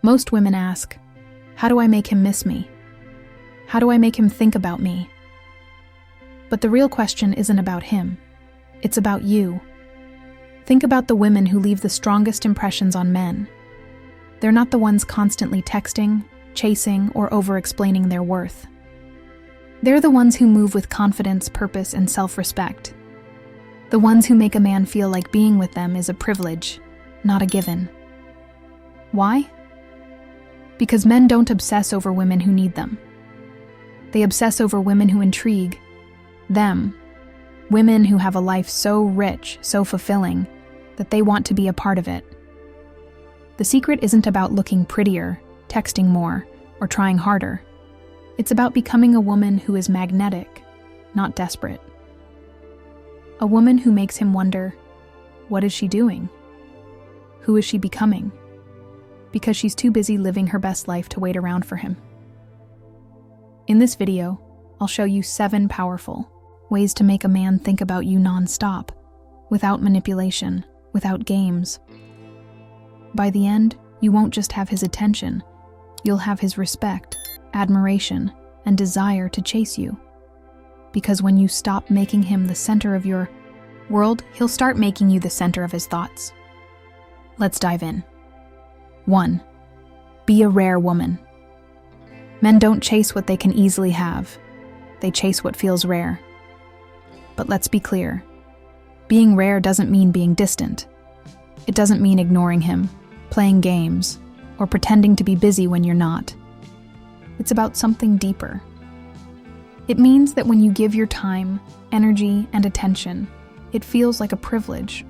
Most women ask, how do I make him miss me? How do I make him think about me? But the real question isn't about him. It's about you. Think about the women who leave the strongest impressions on men. They're not the ones constantly texting, chasing, or over-explaining their worth. They're the ones who move with confidence, purpose, and self-respect. The ones who make a man feel like being with them is a privilege, not a given. Why? Because men don't obsess over women who need them. They obsess over women who intrigue them. Women who have a life so rich, so fulfilling, that they want to be a part of it. The secret isn't about looking prettier, texting more, or trying harder. It's about becoming a woman who is magnetic, not desperate. A woman who makes him wonder, what is she doing? Who is she becoming? Because she's too busy living her best life to wait around for him. In this video, I'll show you 7 powerful ways to make a man think about you nonstop, without manipulation, without games. By the end, you won't just have his attention, you'll have his respect, admiration, and desire to chase you. Because when you stop making him the center of your world, he'll start making you the center of his thoughts. Let's dive in. 1. Be a rare woman. Men don't chase what they can easily have. They chase what feels rare. But let's be clear. Being rare doesn't mean being distant. It doesn't mean ignoring him, playing games, or pretending to be busy when you're not. It's about something deeper. It means that when you give your time, energy, and attention, it feels like a privilege,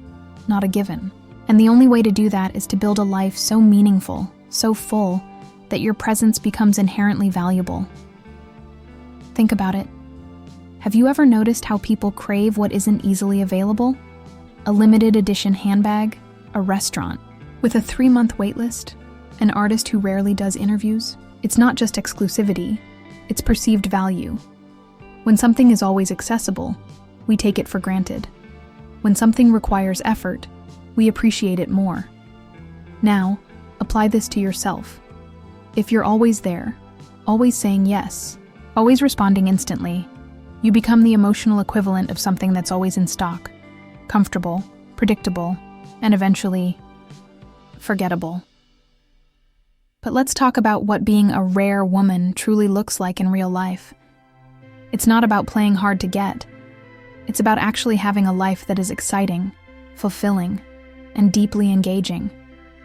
not a given. And the only way to do that is to build a life so meaningful, so full, that your presence becomes inherently valuable. Think about it. Have you ever noticed how people crave what isn't easily available? A limited edition handbag, a restaurant with a 3-month waitlist, an artist who rarely does interviews. It's not just exclusivity, it's perceived value. When something is always accessible, we take it for granted. When something requires effort, we appreciate it more. Now, apply this to yourself. If you're always there, always saying yes, always responding instantly, you become the emotional equivalent of something that's always in stock, comfortable, predictable, and eventually forgettable. But let's talk about what being a rare woman truly looks like in real life. It's not about playing hard to get. It's about actually having a life that is exciting, fulfilling, and deeply engaging,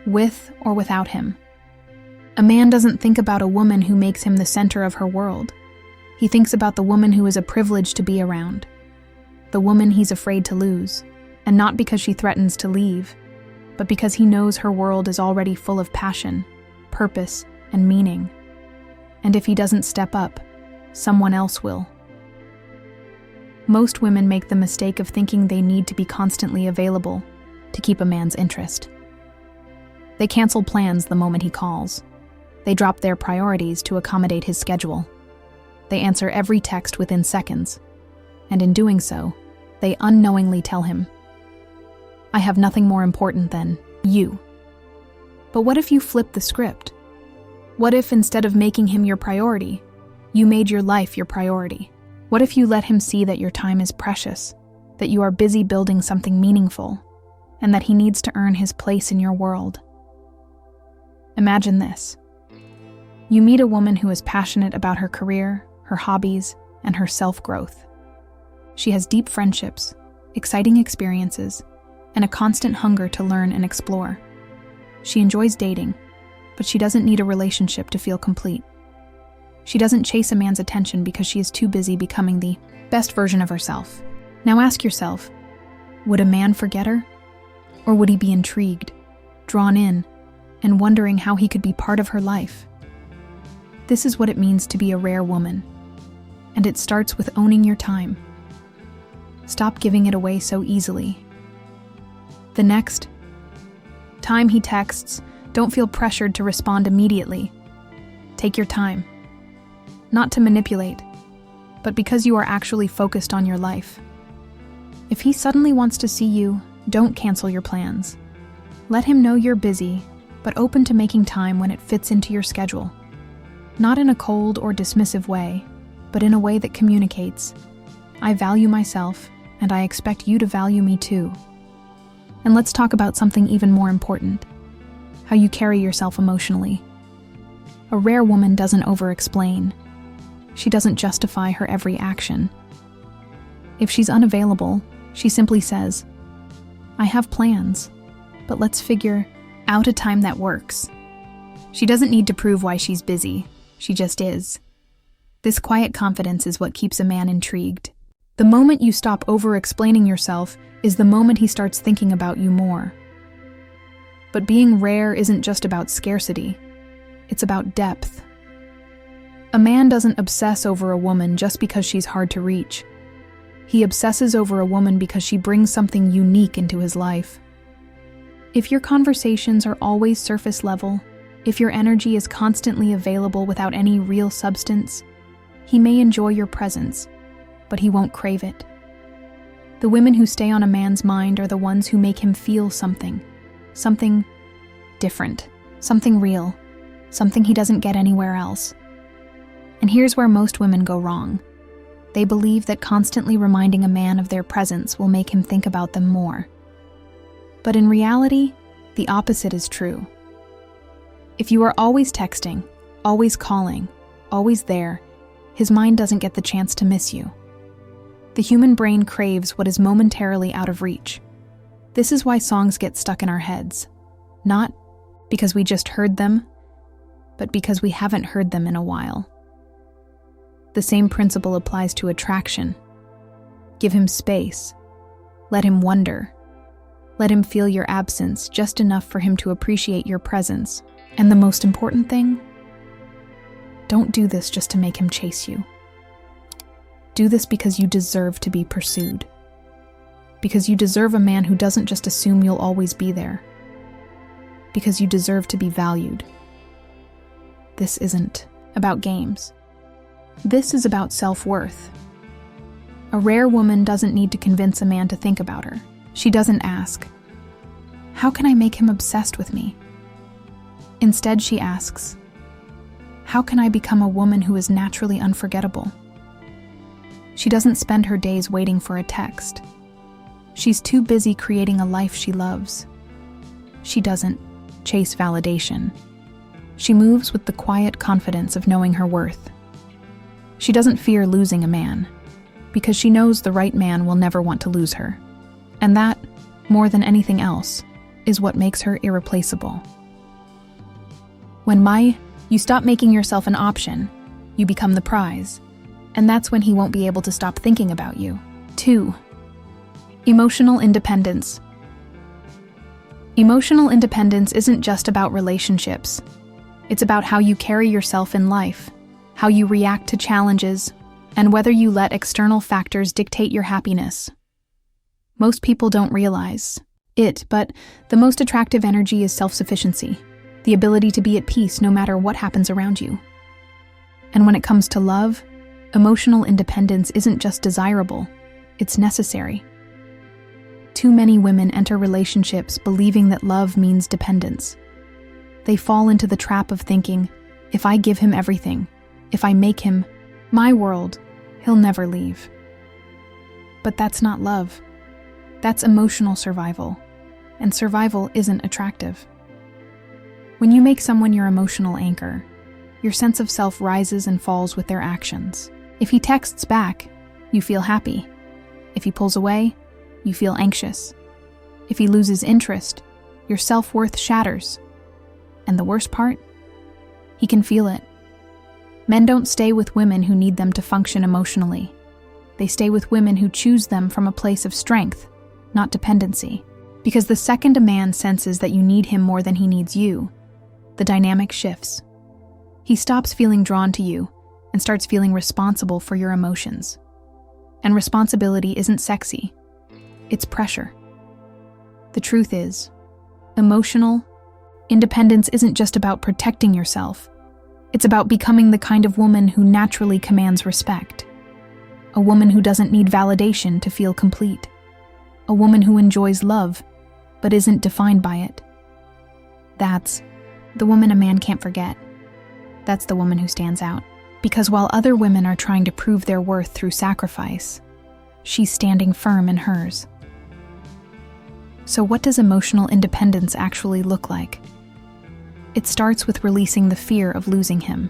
with or without him. A man doesn't think about a woman who makes him the center of her world. He thinks about the woman who is a privilege to be around, the woman he's afraid to lose, and not because she threatens to leave, but because he knows her world is already full of passion, purpose, and meaning. And if he doesn't step up, someone else will. Most women make the mistake of thinking they need to be constantly available to keep a man's interest. They cancel plans the moment he calls. They drop their priorities to accommodate his schedule. They answer every text within seconds, and in doing so, they unknowingly tell him, I have nothing more important than you. But what if you flip the script? What if instead of making him your priority, you made your life your priority? What if you let him see that your time is precious, that you are busy building something meaningful, and that he needs to earn his place in your world? Imagine this. You meet a woman who is passionate about her career, her hobbies, and her self-growth. She has deep friendships, exciting experiences, and a constant hunger to learn and explore. She enjoys dating, but she doesn't need a relationship to feel complete. She doesn't chase a man's attention because she is too busy becoming the best version of herself. Now ask yourself, would a man forget her? Or would he be intrigued, drawn in, and wondering how he could be part of her life? This is what it means to be a rare woman. And it starts with owning your time. Stop giving it away so easily. The next time he texts, don't feel pressured to respond immediately. Take your time. Not to manipulate, but because you are actually focused on your life. If he suddenly wants to see you, don't cancel your plans. Let him know you're busy, but open to making time when it fits into your schedule. Not in a cold or dismissive way, but in a way that communicates, I value myself, and I expect you to value me too. And let's talk about something even more important: how you carry yourself emotionally. A rare woman doesn't over-explain. She doesn't justify her every action. If she's unavailable, she simply says, I have plans, but let's figure out a time that works. She doesn't need to prove why she's busy. She just is. This quiet confidence is what keeps a man intrigued. The moment you stop over-explaining yourself is the moment he starts thinking about you more. But being rare isn't just about scarcity. It's about depth. A man doesn't obsess over a woman just because she's hard to reach. He obsesses over a woman because she brings something unique into his life. If your conversations are always surface level, if your energy is constantly available without any real substance, he may enjoy your presence, but he won't crave it. The women who stay on a man's mind are the ones who make him feel something different, something real, something he doesn't get anywhere else. And here's where most women go wrong. They believe that constantly reminding a man of their presence will make him think about them more. But in reality, the opposite is true. If you are always texting, always calling, always there, his mind doesn't get the chance to miss you. The human brain craves what is momentarily out of reach. This is why songs get stuck in our heads. Not because we just heard them, but because we haven't heard them in a while. The same principle applies to attraction. Give him space. Let him wonder. Let him feel your absence just enough for him to appreciate your presence. And the most important thing, don't do this just to make him chase you. Do this because you deserve to be pursued. Because you deserve a man who doesn't just assume you'll always be there. Because you deserve to be valued. This isn't about games. This is about self-worth. A rare woman doesn't need to convince a man to think about her. She doesn't ask, how can I make him obsessed with me? Instead, she asks, how can I become a woman who is naturally unforgettable? She doesn't spend her days waiting for a text. She's too busy creating a life she loves. She doesn't chase validation. She moves with the quiet confidence of knowing her worth. She doesn't fear losing a man, because she knows the right man will never want to lose her. And that, more than anything else, is what makes her irreplaceable. When you stop making yourself an option, you become the prize. And that's when he won't be able to stop thinking about you. 2. Emotional independence. Emotional independence isn't just about relationships. It's about how you carry yourself in life, how you react to challenges, and whether you let external factors dictate your happiness. Most people don't realize it, but the most attractive energy is self-sufficiency, the ability to be at peace no matter what happens around you. And when it comes to love, emotional independence isn't just desirable, it's necessary. Too many women enter relationships believing that love means dependence. They fall into the trap of thinking, if I give him everything, if I make him my world, he'll never leave. But that's not love. That's emotional survival, and survival isn't attractive. When you make someone your emotional anchor, your sense of self rises and falls with their actions. If he texts back, you feel happy. If he pulls away, you feel anxious. If he loses interest, your self-worth shatters. And the worst part? He can feel it. Men don't stay with women who need them to function emotionally. They stay with women who choose them from a place of strength, not dependency. Because the second a man senses that you need him more than he needs you, the dynamic shifts. He stops feeling drawn to you and starts feeling responsible for your emotions. And responsibility isn't sexy. It's pressure. The truth is, emotional independence isn't just about protecting yourself. It's about becoming the kind of woman who naturally commands respect. A woman who doesn't need validation to feel complete. A woman who enjoys love, but isn't defined by it. That's The woman a man can't forget. That's the woman who stands out. Because while other women are trying to prove their worth through sacrifice, she's standing firm in hers. So what does emotional independence actually look like? It starts with releasing the fear of losing him.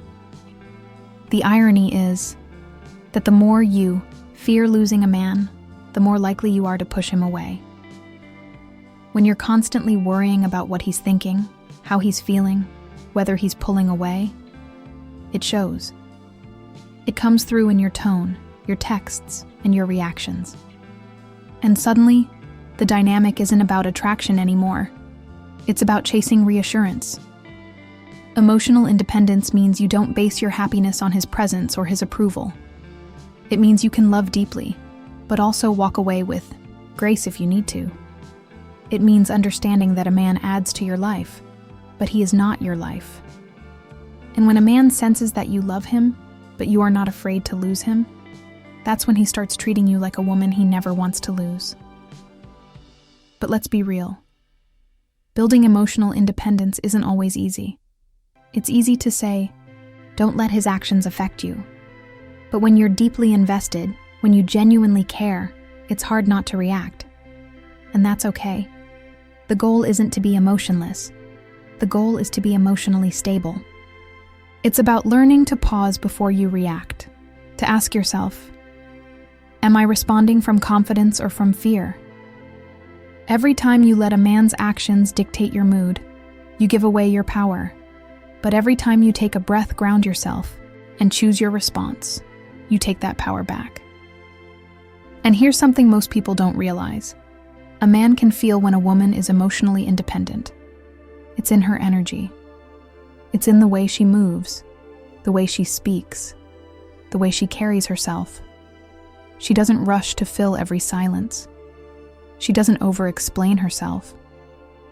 The irony is that the more you fear losing a man, the more likely you are to push him away. When you're constantly worrying about what he's thinking, how he's feeling, whether he's pulling away, it shows. It comes through in your tone, your texts, and your reactions. And suddenly, the dynamic isn't about attraction anymore. It's about chasing reassurance. Emotional independence means you don't base your happiness on his presence or his approval. It means you can love deeply, but also walk away with grace if you need to. It means understanding that a man adds to your life, but he is not your life. And when a man senses that you love him, but you are not afraid to lose him, that's when he starts treating you like a woman he never wants to lose. But let's be real. Building emotional independence isn't always easy. It's easy to say, don't let his actions affect you. But when you're deeply invested, when you genuinely care, it's hard not to react. And that's okay. The goal isn't to be emotionless. The goal is to be emotionally stable. It's about learning to pause before you react, to ask yourself, am I responding from confidence or from fear? Every time you let a man's actions dictate your mood, you give away your power. But every time you take a breath, ground yourself, and choose your response, you take that power back. And here's something most people don't realize. A man can feel when a woman is emotionally independent. It's in her energy. It's in the way she moves, the way she speaks, the way she carries herself. She doesn't rush to fill every silence. She doesn't over-explain herself.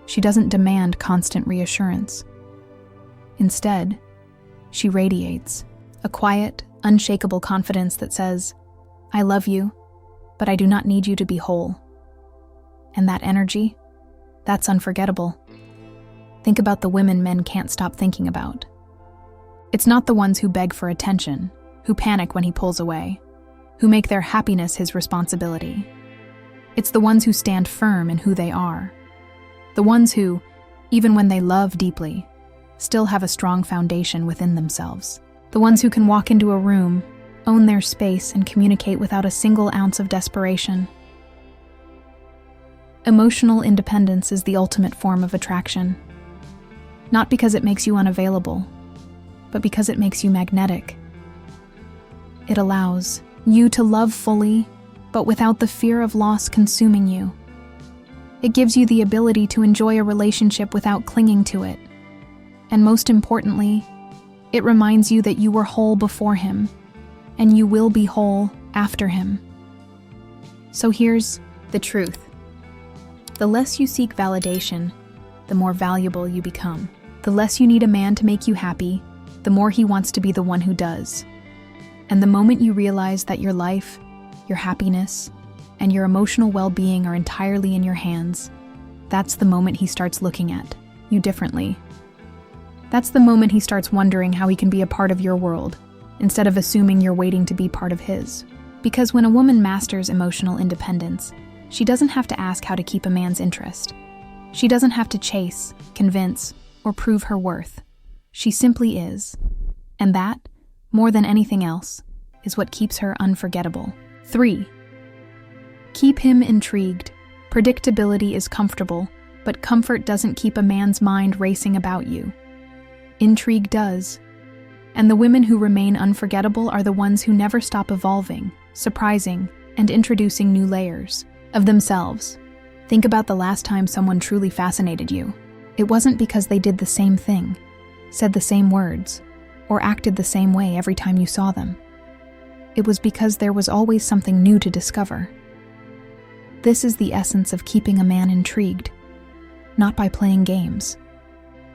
She doesn't demand constant reassurance. Instead, she radiates a quiet, unshakable confidence that says, I love you, but I do not need you to be whole. And that energy, that's unforgettable. Think about the women men can't stop thinking about. It's not the ones who beg for attention, who panic when he pulls away, who make their happiness his responsibility. It's the ones who stand firm in who they are. The ones who, even when they love deeply, still have a strong foundation within themselves. The ones who can walk into a room, own their space, and communicate without a single ounce of desperation. Emotional independence is the ultimate form of attraction. Not because it makes you unavailable, but because it makes you magnetic. It allows you to love fully, but without the fear of loss consuming you. It gives you the ability to enjoy a relationship without clinging to it. And most importantly, it reminds you that you were whole before him, and you will be whole after him. So here's the truth. The less you seek validation, the more valuable you become. The less you need a man to make you happy, the more he wants to be the one who does. And the moment you realize that your life, your happiness, and your emotional well-being are entirely in your hands, that's the moment he starts looking at you differently. That's the moment he starts wondering how he can be a part of your world, instead of assuming you're waiting to be part of his. Because when a woman masters emotional independence, she doesn't have to ask how to keep a man's interest. She doesn't have to chase, convince, or prove her worth. She simply is. And that, more than anything else, is what keeps her unforgettable. 3. Keep him intrigued. Predictability is comfortable, but comfort doesn't keep a man's mind racing about you. Intrigue does. And the women who remain unforgettable are the ones who never stop evolving, surprising, and introducing new layers of themselves. Think about the last time someone truly fascinated you. It wasn't because they did the same thing, said the same words, or acted the same way every time you saw them. It was because there was always something new to discover. This is the essence of keeping a man intrigued, not by playing games,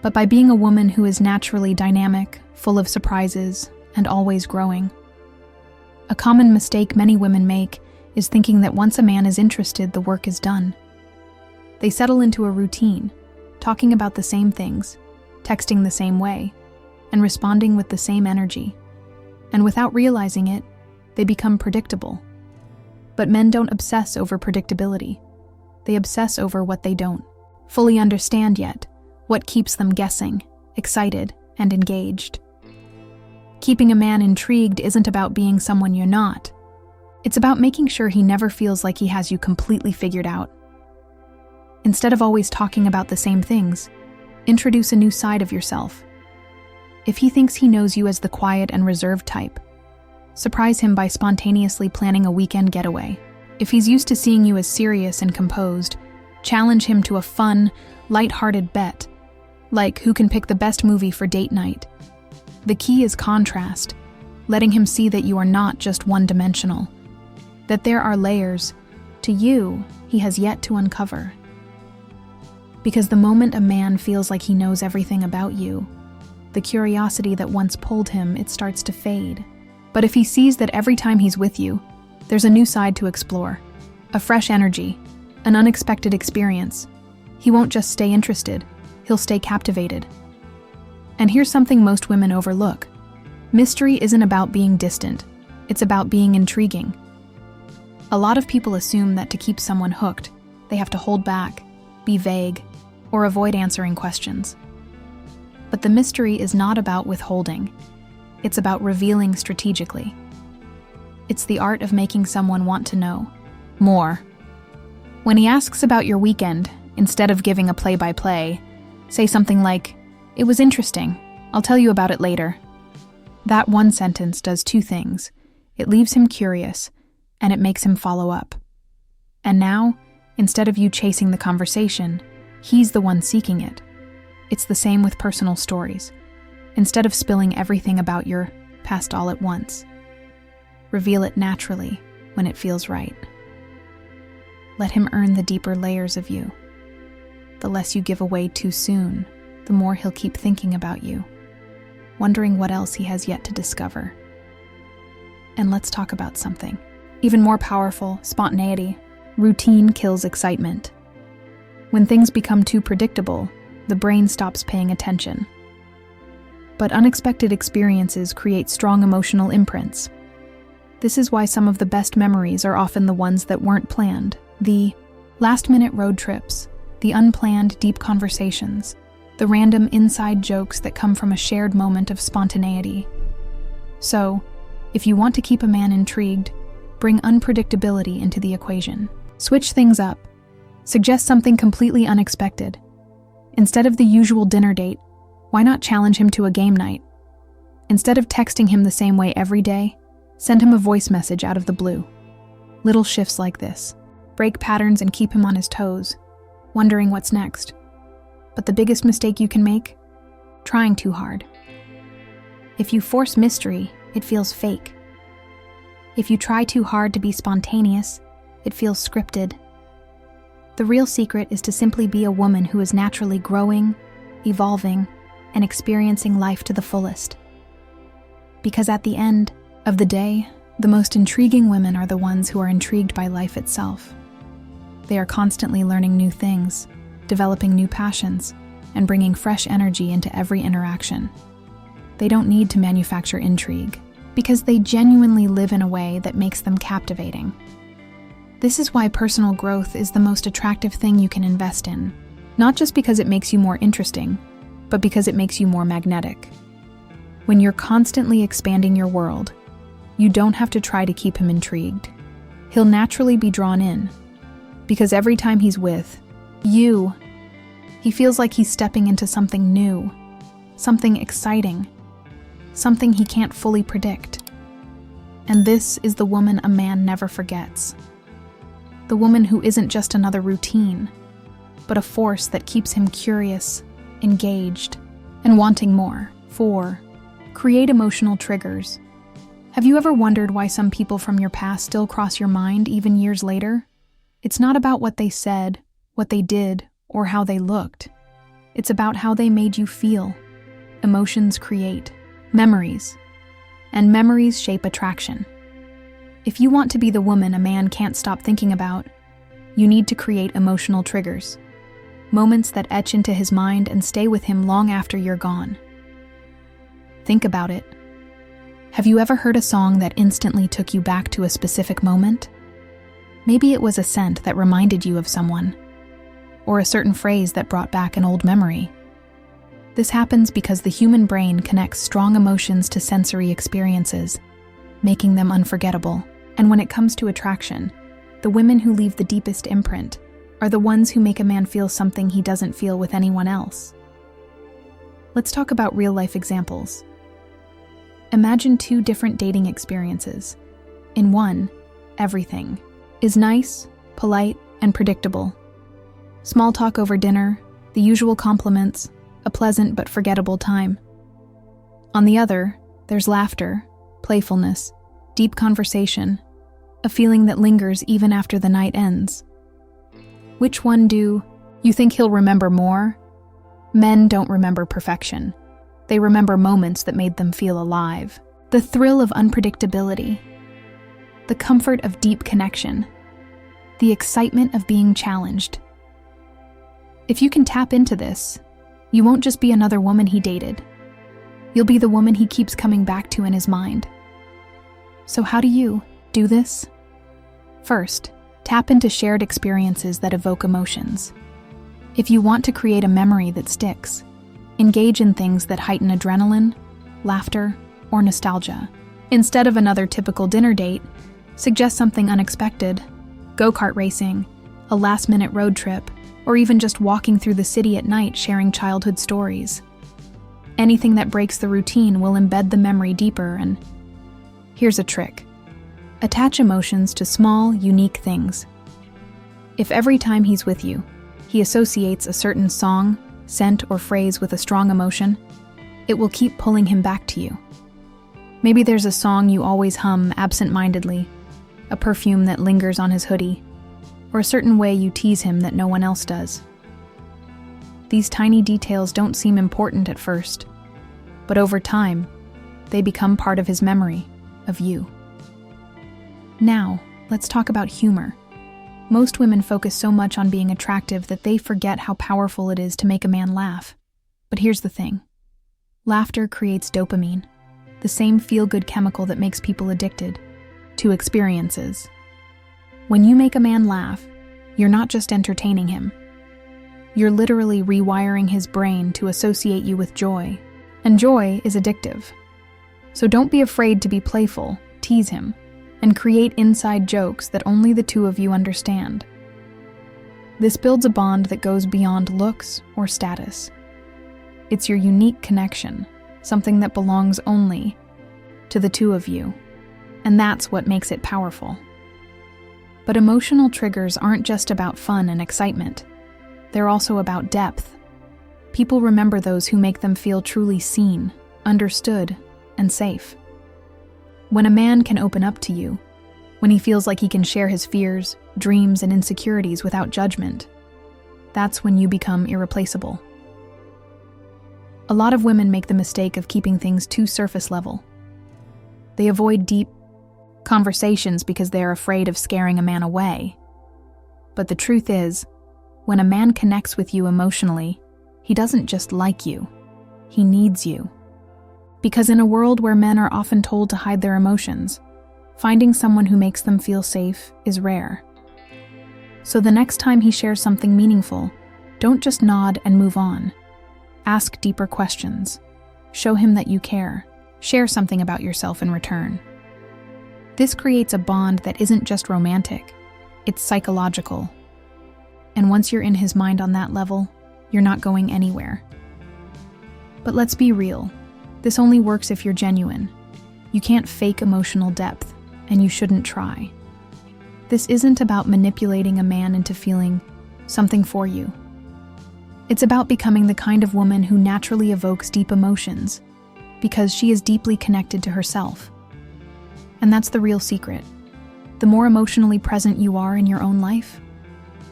but by being a woman who is naturally dynamic, full of surprises, and always growing. A common mistake many women make is thinking that once a man is interested, the work is done. They settle into a routine, talking about the same things, texting the same way, and responding with the same energy. And without realizing it, they become predictable. But men don't obsess over predictability. They obsess over what they don't fully understand yet, what keeps them guessing, excited, and engaged. Keeping a man intrigued isn't about being someone you're not. It's about making sure he never feels like he has you completely figured out. Instead of always talking about the same things, introduce a new side of yourself. If he thinks he knows you as the quiet and reserved type, surprise him by spontaneously planning a weekend getaway. If he's used to seeing you as serious and composed, challenge him to a fun, light-hearted bet, like who can pick the best movie for date night. The key is contrast, letting him see that you are not just one-dimensional, that there are layers to you he has yet to uncover. Because the moment a man feels like he knows everything about you, the curiosity that once pulled him, it starts to fade. But if he sees that every time he's with you, there's a new side to explore, a fresh energy, an unexpected experience, he won't just stay interested, he'll stay captivated. And here's something most women overlook. Mystery isn't about being distant, it's about being intriguing. A lot of people assume that to keep someone hooked, they have to hold back, be vague, or avoid answering questions. But the mystery is not about withholding. It's about revealing strategically. It's the art of making someone want to know more. When he asks about your weekend, instead of giving a play-by-play, say something like, "It was interesting. I'll tell you about it later." That one sentence does two things. It leaves him curious, and it makes him follow up. And now, instead of you chasing the conversation, he's the one seeking it. It's the same with personal stories. Instead of spilling everything about your past all at once, reveal it naturally when it feels right. Let him earn the deeper layers of you. The less you give away too soon, the more he'll keep thinking about you, wondering what else he has yet to discover. And let's talk about something even more powerful: spontaneity. Routine kills excitement. When things become too predictable, the brain stops paying attention. But unexpected experiences create strong emotional imprints. This is why some of the best memories are often the ones that weren't planned. The last-minute road trips, the unplanned deep conversations, the random inside jokes that come from a shared moment of spontaneity. So, if you want to keep a man intrigued, bring unpredictability into the equation. Switch things up. Suggest something completely unexpected. Instead of the usual dinner date, why not challenge him to a game night? Instead of texting him the same way every day, send him a voice message out of the blue. Little shifts like this break patterns and keep him on his toes, wondering what's next. But the biggest mistake you can make? Trying too hard. If you force mystery, it feels fake. If you try too hard to be spontaneous, it feels scripted. The real secret is to simply be a woman who is naturally growing, evolving, and experiencing life to the fullest. Because at the end of the day, the most intriguing women are the ones who are intrigued by life itself. They are constantly learning new things, developing new passions, and bringing fresh energy into every interaction. They don't need to manufacture intrigue, because they genuinely live in a way that makes them captivating. This is why personal growth is the most attractive thing you can invest in, not just because it makes you more interesting, but because it makes you more magnetic. When you're constantly expanding your world, you don't have to try to keep him intrigued. He'll naturally be drawn in, because every time he's with you, he feels like he's stepping into something new, something exciting, something he can't fully predict. And this is the woman a man never forgets. The woman who isn't just another routine, but a force that keeps him curious, engaged, and wanting more. 4. Create emotional triggers. Have you ever wondered why some people from your past still cross your mind even years later? It's not about what they said, what they did, or how they looked. It's about how they made you feel. Emotions create memories, and memories shape attraction. If you want to be the woman a man can't stop thinking about, you need to create emotional triggers. moments that etch into his mind and stay with him long after you're gone. Think about it. Have you ever heard a song that instantly took you back to a specific moment? Maybe it was a scent that reminded you of someone, or a certain phrase that brought back an old memory. This happens because the human brain connects strong emotions to sensory experiences, making them unforgettable. And when it comes to attraction, the women who leave the deepest imprint are the ones who make a man feel something he doesn't feel with anyone else. Let's talk about real-life examples. Imagine two different dating experiences. In one, everything is nice, polite, and predictable. Small talk over dinner, the usual compliments, a pleasant but forgettable time. On the other, there's laughter, playfulness, deep conversation, a feeling that lingers even after the night ends. Which one do you think he'll remember more? Men don't remember perfection. They remember moments that made them feel alive. The thrill of unpredictability, the comfort of deep connection, the excitement of being challenged. If you can tap into this, you won't just be another woman he dated. You'll be the woman he keeps coming back to in his mind. So how do you do this? First, tap into shared experiences that evoke emotions. If you want to create a memory that sticks, engage in things that heighten adrenaline, laughter, or nostalgia. Instead of another typical dinner date, suggest something unexpected: go-kart racing, a last-minute road trip, or even just walking through the city at night sharing childhood stories. Anything that breaks the routine will embed the memory deeper. And here's a trick. Attach emotions to small, unique things. If every time he's with you, he associates a certain song, scent, or phrase with a strong emotion, it will keep pulling him back to you. Maybe there's a song you always hum absent-mindedly, a perfume that lingers on his hoodie, or a certain way you tease him that no one else does. These tiny details don't seem important at first, but over time, they become part of his memory of you. Now, let's talk about humor. Most women focus so much on being attractive that they forget how powerful it is to make a man laugh. But here's the thing. Laughter creates dopamine, the same feel-good chemical that makes people addicted to experiences. When you make a man laugh, you're not just entertaining him. You're literally rewiring his brain to associate you with joy, and joy is addictive. So don't be afraid to be playful, tease him, and create inside jokes that only the two of you understand. This builds a bond that goes beyond looks or status. It's your unique connection, something that belongs only to the two of you, and that's what makes it powerful. But emotional triggers aren't just about fun and excitement. They're also about depth. People remember those who make them feel truly seen, understood, and safe. When a man can open up to you, when he feels like he can share his fears, dreams, and insecurities without judgment, that's when you become irreplaceable. A lot of women make the mistake of keeping things too surface level. They avoid deep conversations because they're afraid of scaring a man away. But the truth is, when a man connects with you emotionally, he doesn't just like you, he needs you. Because in a world where men are often told to hide their emotions, finding someone who makes them feel safe is rare. So the next time he shares something meaningful, don't just nod and move on. Ask deeper questions. Show him that you care. Share something about yourself in return. This creates a bond that isn't just romantic, it's psychological. And once you're in his mind on that level, you're not going anywhere. But let's be real. This only works if you're genuine. You can't fake emotional depth, and you shouldn't try. This isn't about manipulating a man into feeling something for you. It's about becoming the kind of woman who naturally evokes deep emotions, because she is deeply connected to herself. And that's the real secret. The more emotionally present you are in your own life,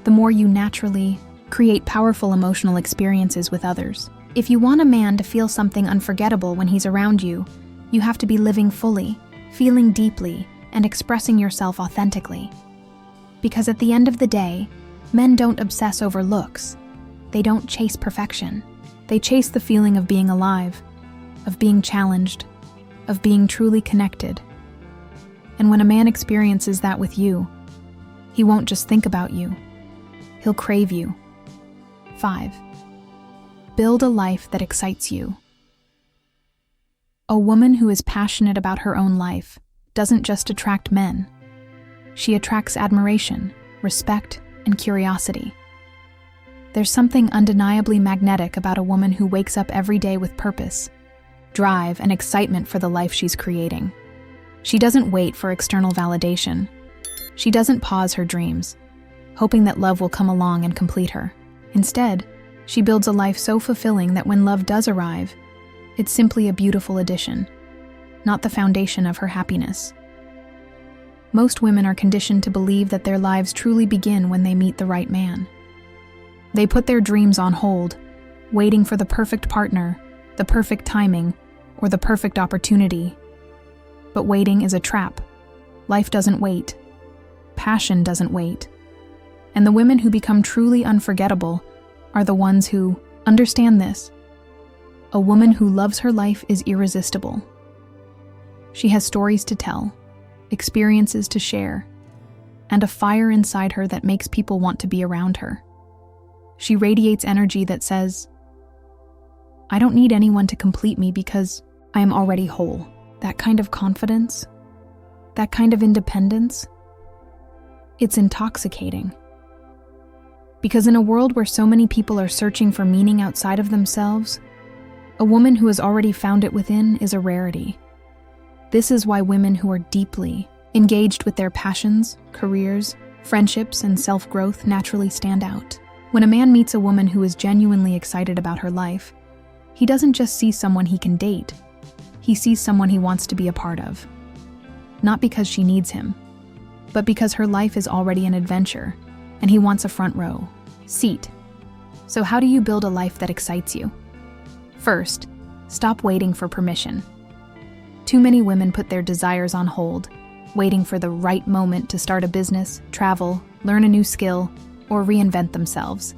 the more you naturally create powerful emotional experiences with others. If you want a man to feel something unforgettable when he's around you, you have to be living fully, feeling deeply, and expressing yourself authentically. Because at the end of the day, men don't obsess over looks. They don't chase perfection. They chase the feeling of being alive, of being challenged, of being truly connected. And when a man experiences that with you, he won't just think about you. He'll crave you. 5. Build a life that excites you. A woman who is passionate about her own life doesn't just attract men. She attracts admiration, respect, and curiosity. There's something undeniably magnetic about a woman who wakes up every day with purpose, drive, and excitement for the life she's creating. She doesn't wait for external validation. She doesn't pause her dreams, hoping that love will come along and complete her. Instead, she builds a life so fulfilling that when love does arrive, it's simply a beautiful addition, not the foundation of her happiness. Most women are conditioned to believe that their lives truly begin when they meet the right man. They put their dreams on hold, waiting for the perfect partner, the perfect timing, or the perfect opportunity. But waiting is a trap. Life doesn't wait. Passion doesn't wait. And the women who become truly unforgettable are the ones who understand this. A woman who loves her life is irresistible. She has stories to tell, experiences to share, and a fire inside her that makes people want to be around her. She radiates energy that says, "I don't need anyone to complete me because I am already whole." That kind of confidence, that kind of independence, it's intoxicating. Because in a world where so many people are searching for meaning outside of themselves, a woman who has already found it within is a rarity. This is why women who are deeply engaged with their passions, careers, friendships, and self-growth naturally stand out. When a man meets a woman who is genuinely excited about her life, he doesn't just see someone he can date. He sees someone he wants to be a part of. Not because she needs him, but because her life is already an adventure, and he wants a front row seat. So how do you build a life that excites you? First, stop waiting for permission. Too many women put their desires on hold, waiting for the right moment to start a business, travel, learn a new skill, or reinvent themselves.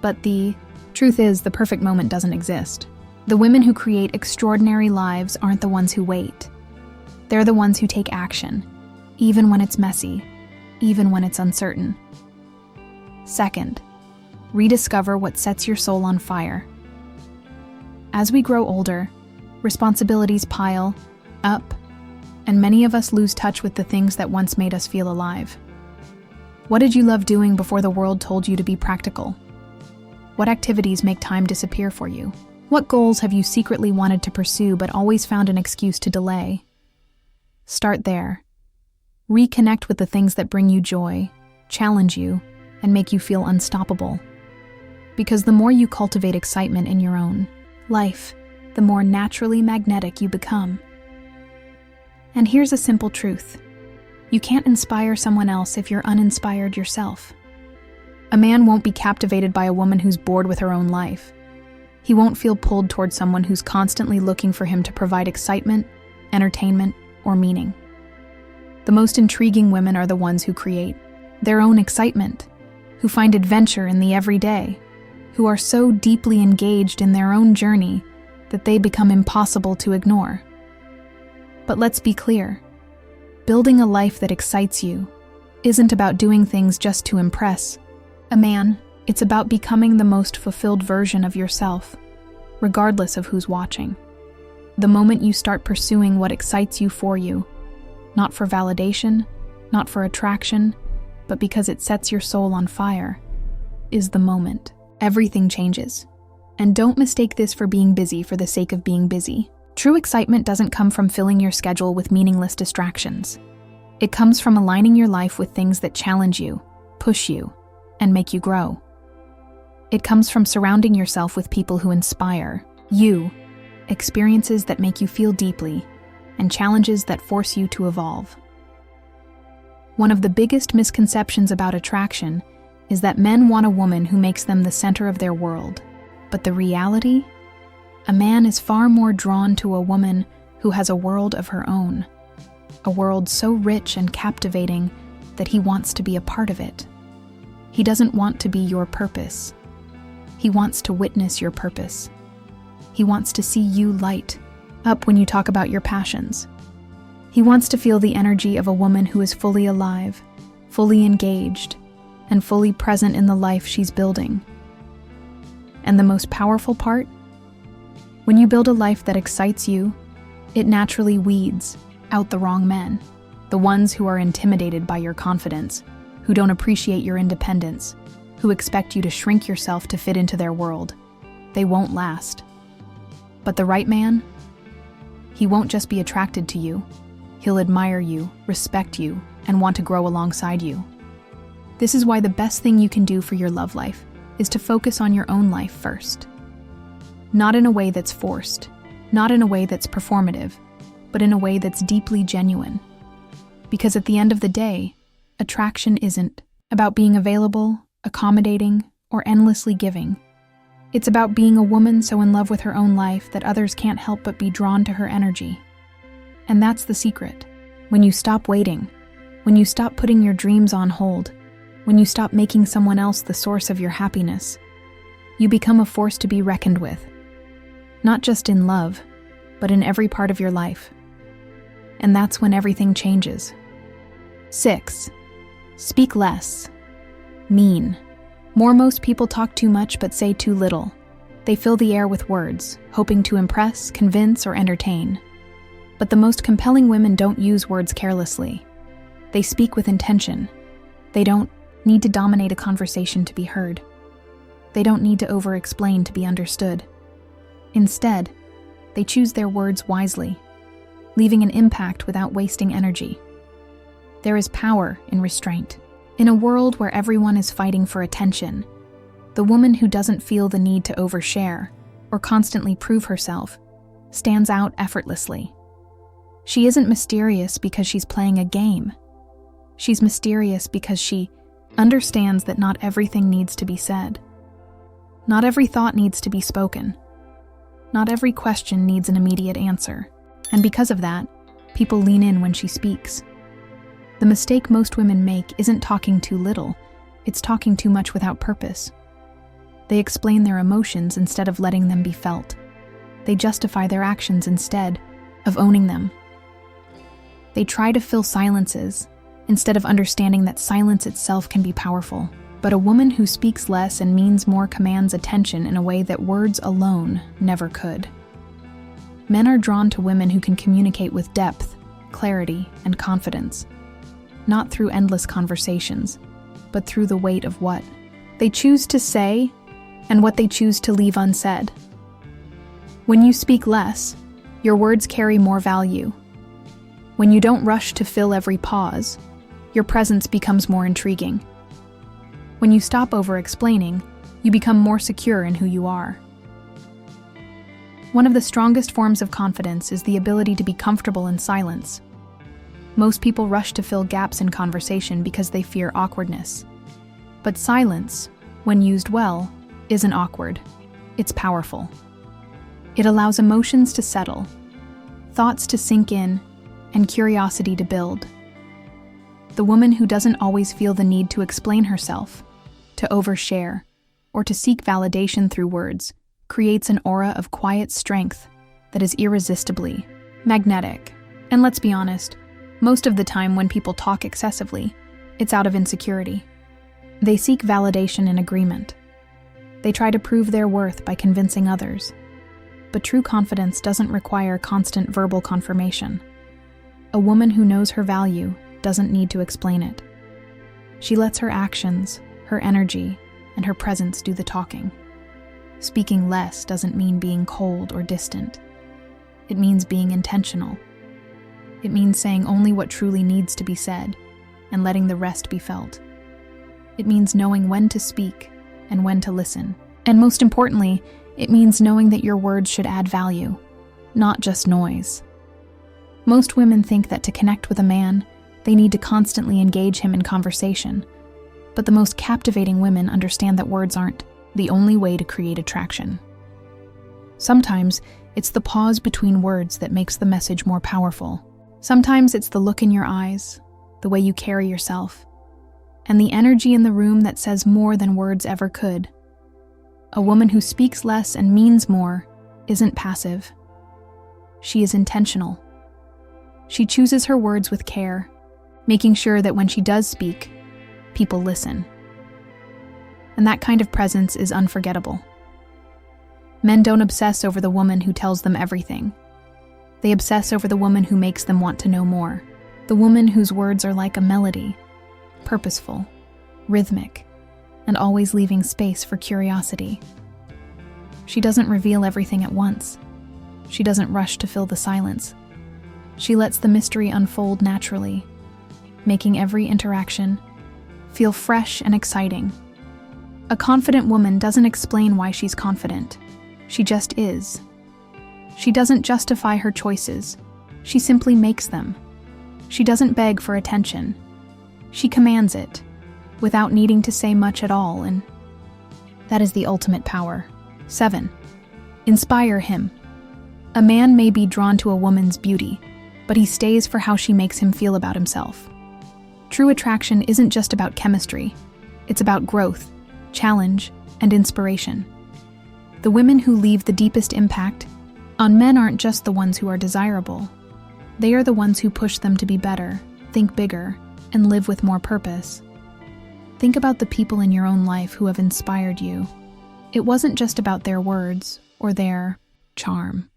But the truth is, the perfect moment doesn't exist. The women who create extraordinary lives aren't the ones who wait. They're the ones who take action, even when it's messy, even when it's uncertain. Second, rediscover what sets your soul on fire. As we grow older, responsibilities pile up, and many of us lose touch with the things that once made us feel alive. What did you love doing before the world told you to be practical? What activities make time disappear for you? What goals have you secretly wanted to pursue but always found an excuse to delay? Start there. Reconnect with the things that bring you joy, challenge you, and make you feel unstoppable. Because the more you cultivate excitement in your own life, the more naturally magnetic you become. And here's a simple truth. You can't inspire someone else if you're uninspired yourself. A man won't be captivated by a woman who's bored with her own life. He won't feel pulled toward someone who's constantly looking for him to provide excitement, entertainment, or meaning. The most intriguing women are the ones who create their own excitement, who find adventure in the everyday, who are so deeply engaged in their own journey that they become impossible to ignore. But let's be clear, building a life that excites you isn't about doing things just to impress a man. It's about becoming the most fulfilled version of yourself, regardless of who's watching. The moment you start pursuing what excites you, not for validation, not for attraction, but because it sets your soul on fire, is the moment everything changes. And don't mistake this for being busy for the sake of being busy. True excitement doesn't come from filling your schedule with meaningless distractions. It comes from aligning your life with things that challenge you, push you, and make you grow. It comes from surrounding yourself with people who inspire you, experiences that make you feel deeply, and challenges that force you to evolve. One of the biggest misconceptions about attraction is that men want a woman who makes them the center of their world. But the reality? A man is far more drawn to a woman who has a world of her own, a world so rich and captivating that he wants to be a part of it. He doesn't want to be your purpose. He wants to witness your purpose. He wants to see you light up when you talk about your passions. He wants to feel the energy of a woman who is fully alive, fully engaged, and fully present in the life she's building. And the most powerful part? When you build a life that excites you, it naturally weeds out the wrong men, the ones who are intimidated by your confidence, who don't appreciate your independence, who expect you to shrink yourself to fit into their world. They won't last. But the right man? He won't just be attracted to you. He'll admire you, respect you, and want to grow alongside you. This is why the best thing you can do for your love life is to focus on your own life first. Not in a way that's forced, not in a way that's performative, but in a way that's deeply genuine. Because at the end of the day, attraction isn't about being available, accommodating, or endlessly giving. It's about being a woman so in love with her own life that others can't help but be drawn to her energy. And that's the secret. When you stop waiting, when you stop putting your dreams on hold, when you stop making someone else the source of your happiness, you become a force to be reckoned with. Not just in love, but in every part of your life. And that's when everything changes. 6. Speak less. Mean. Most people talk too much but say too little. They fill the air with words, hoping to impress, convince, or entertain. But the most compelling women don't use words carelessly. They speak with intention. They don't need to dominate a conversation to be heard. They don't need to over-explain to be understood. Instead, they choose their words wisely, leaving an impact without wasting energy. There is power in restraint. In a world where everyone is fighting for attention, the woman who doesn't feel the need to overshare or constantly prove herself stands out effortlessly. She isn't mysterious because she's playing a game. She's mysterious because she understands that not everything needs to be said. Not every thought needs to be spoken. Not every question needs an immediate answer. And because of that, people lean in when she speaks. The mistake most women make isn't talking too little, it's talking too much without purpose. They explain their emotions instead of letting them be felt. They justify their actions instead of owning them. They try to fill silences instead of understanding that silence itself can be powerful. But a woman who speaks less and means more commands attention in a way that words alone never could. Men are drawn to women who can communicate with depth, clarity, and confidence. Not through endless conversations, but through the weight of what they choose to say and what they choose to leave unsaid. When you speak less, your words carry more value. When you don't rush to fill every pause, your presence becomes more intriguing. When you stop over-explaining, you become more secure in who you are. One of the strongest forms of confidence is the ability to be comfortable in silence. Most people rush to fill gaps in conversation because they fear awkwardness. But silence, when used well, isn't awkward. It's powerful. It allows emotions to settle, thoughts to sink in, and curiosity to build. The woman who doesn't always feel the need to explain herself, to overshare, or to seek validation through words, creates an aura of quiet strength that is irresistibly magnetic. And let's be honest, most of the time when people talk excessively, it's out of insecurity. They seek validation and agreement. They try to prove their worth by convincing others. But true confidence doesn't require constant verbal confirmation. A woman who knows her value doesn't need to explain it. She lets her actions, her energy, and her presence do the talking. Speaking less doesn't mean being cold or distant. It means being intentional. It means saying only what truly needs to be said and letting the rest be felt. It means knowing when to speak and when to listen. And most importantly, it means knowing that your words should add value, not just noise. Most women think that to connect with a man, they need to constantly engage him in conversation. But the most captivating women understand that words aren't the only way to create attraction. Sometimes, it's the pause between words that makes the message more powerful. Sometimes it's the look in your eyes, the way you carry yourself, and the energy in the room that says more than words ever could. A woman who speaks less and means more isn't passive. She is intentional. She chooses her words with care, making sure that when she does speak, people listen. And that kind of presence is unforgettable. Men don't obsess over the woman who tells them everything. They obsess over the woman who makes them want to know more. The woman whose words are like a melody, purposeful, rhythmic, and always leaving space for curiosity. She doesn't reveal everything at once. She doesn't rush to fill the silence. She lets the mystery unfold naturally, making every interaction feel fresh and exciting. A confident woman doesn't explain why she's confident. She just is. She doesn't justify her choices. She simply makes them. She doesn't beg for attention. She commands it, without needing to say much at all, and that is the ultimate power. 7. Inspire him. A man may be drawn to a woman's beauty, but he stays for how she makes him feel about himself. True attraction isn't just about chemistry. It's about growth, challenge, and inspiration. The women who leave the deepest impact on men aren't just the ones who are desirable. They are the ones who push them to be better, think bigger, and live with more purpose. Think about the people in your own life who have inspired you. It wasn't just about their words or their charm.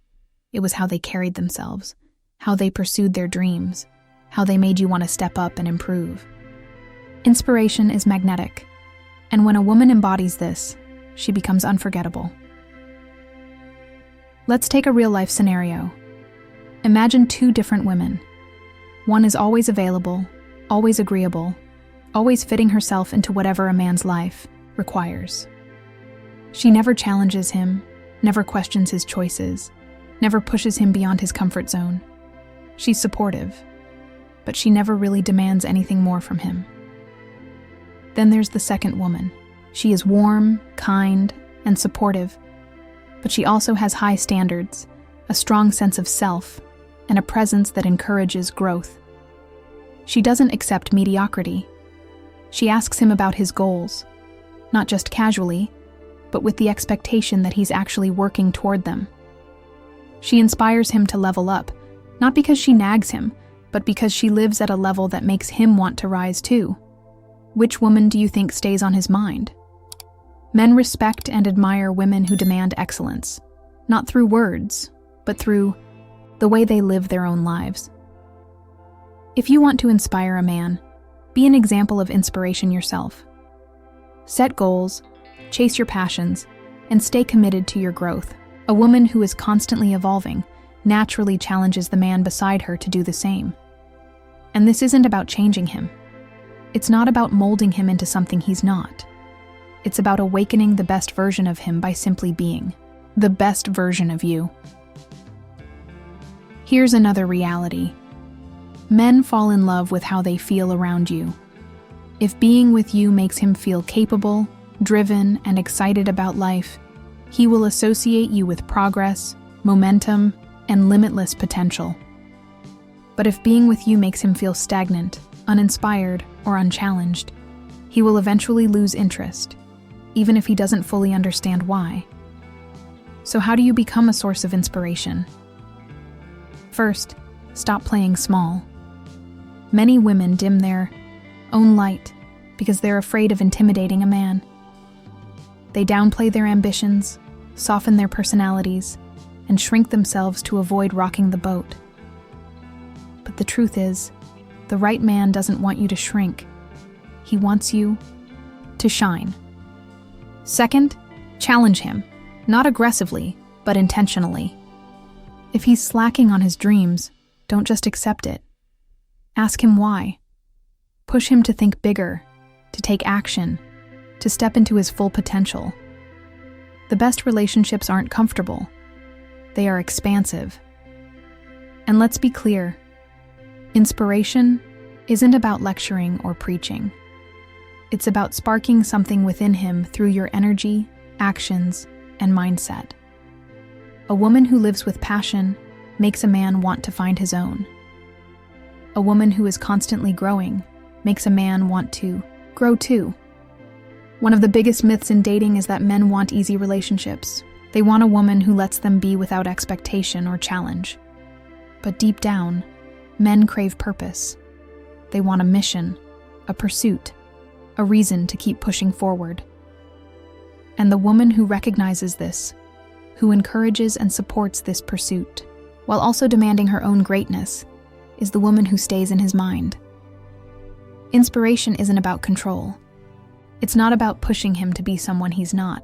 It was how they carried themselves, how they pursued their dreams, how they made you want to step up and improve. Inspiration is magnetic, and when a woman embodies this, she becomes unforgettable. Let's take a real-life scenario. Imagine two different women. One is always available, always agreeable, always fitting herself into whatever a man's life requires. She never challenges him, never questions his choices, never pushes him beyond his comfort zone. She's supportive, but she never really demands anything more from him. Then there's the second woman. She is warm, kind, and supportive, but she also has high standards, a strong sense of self, and a presence that encourages growth. She doesn't accept mediocrity. She asks him about his goals, not just casually, but with the expectation that he's actually working toward them. She inspires him to level up, not because she nags him, but because she lives at a level that makes him want to rise too. Which woman do you think stays on his mind? Men respect and admire women who demand excellence, not through words, but through the way they live their own lives. If you want to inspire a man, be an example of inspiration yourself. Set goals, chase your passions, and stay committed to your growth. A woman who is constantly evolving naturally challenges the man beside her to do the same. And this isn't about changing him. It's not about molding him into something he's not. It's about awakening the best version of him by simply being the best version of you. Here's another reality. Men fall in love with how they feel around you. If being with you makes him feel capable, driven, and excited about life, he will associate you with progress, momentum, and limitless potential. But if being with you makes him feel stagnant, uninspired, or unchallenged, he will eventually lose interest, even if he doesn't fully understand why. So how do you become a source of inspiration? First, stop playing small. Many women dim their own light because they're afraid of intimidating a man. They downplay their ambitions, soften their personalities, and shrink themselves to avoid rocking the boat. But the truth is, the right man doesn't want you to shrink. He wants you to shine. Second, challenge him, not aggressively, but intentionally. If he's slacking on his dreams, don't just accept it. Ask him why. Push him to think bigger, to take action, to step into his full potential. The best relationships aren't comfortable. They are expansive. And let's be clear, inspiration isn't about lecturing or preaching. It's about sparking something within him through your energy, actions, and mindset. A woman who lives with passion makes a man want to find his own. A woman who is constantly growing makes a man want to grow too. One of the biggest myths in dating is that men want easy relationships. They want a woman who lets them be without expectation or challenge. But deep down, men crave purpose. They want a mission, a pursuit, a reason to keep pushing forward. And the woman who recognizes this, who encourages and supports this pursuit, while also demanding her own greatness, is the woman who stays in his mind. Inspiration isn't about control. It's not about pushing him to be someone he's not.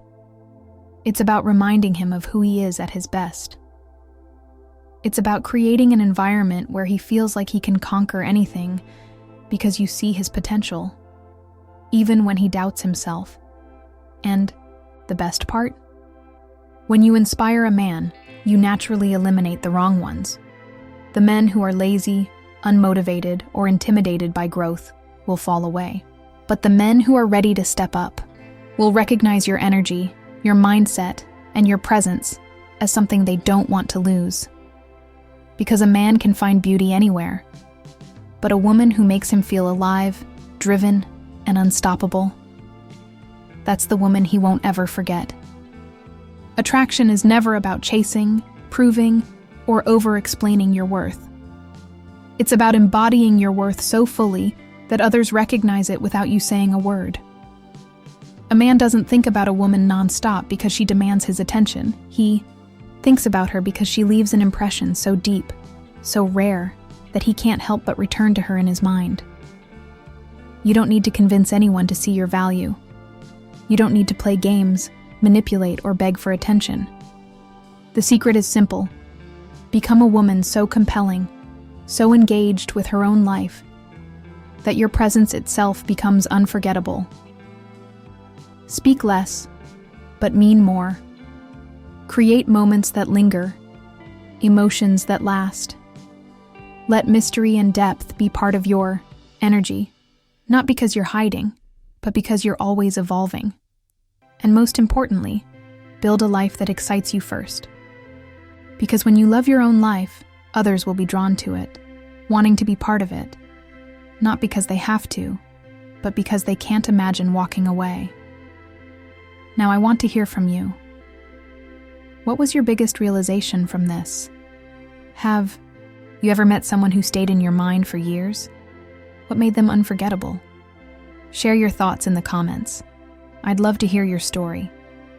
It's about reminding him of who he is at his best. It's about creating an environment where he feels like he can conquer anything because you see his potential, even when he doubts himself. And the best part? When you inspire a man, you naturally eliminate the wrong ones. The men who are lazy, unmotivated, or intimidated by growth will fall away. But the men who are ready to step up will recognize your energy, your mindset, and your presence as something they don't want to lose. Because a man can find beauty anywhere, but a woman who makes him feel alive, driven, and unstoppable, that's the woman he won't ever forget. Attraction is never about chasing, proving, or over-explaining your worth. It's about embodying your worth so fully that others recognize it without you saying a word. A man doesn't think about a woman nonstop because she demands his attention. He thinks about her because she leaves an impression so deep, so rare, that he can't help but return to her in his mind. You don't need to convince anyone to see your value. You don't need to play games, manipulate, or beg for attention. The secret is simple. Become a woman so compelling, so engaged with her own life, that your presence itself becomes unforgettable. Speak less, but mean more. Create moments that linger, emotions that last. Let mystery and depth be part of your energy, not because you're hiding, but because you're always evolving. And most importantly, build a life that excites you first. Because when you love your own life, others will be drawn to it, wanting to be part of it. Not because they have to, but because they can't imagine walking away. Now I want to hear from you. What was your biggest realization from this? Have you ever met someone who stayed in your mind for years? What made them unforgettable? Share your thoughts in the comments. I'd love to hear your story,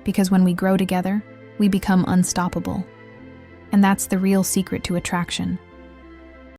because when we grow together, we become unstoppable. And that's the real secret to attraction.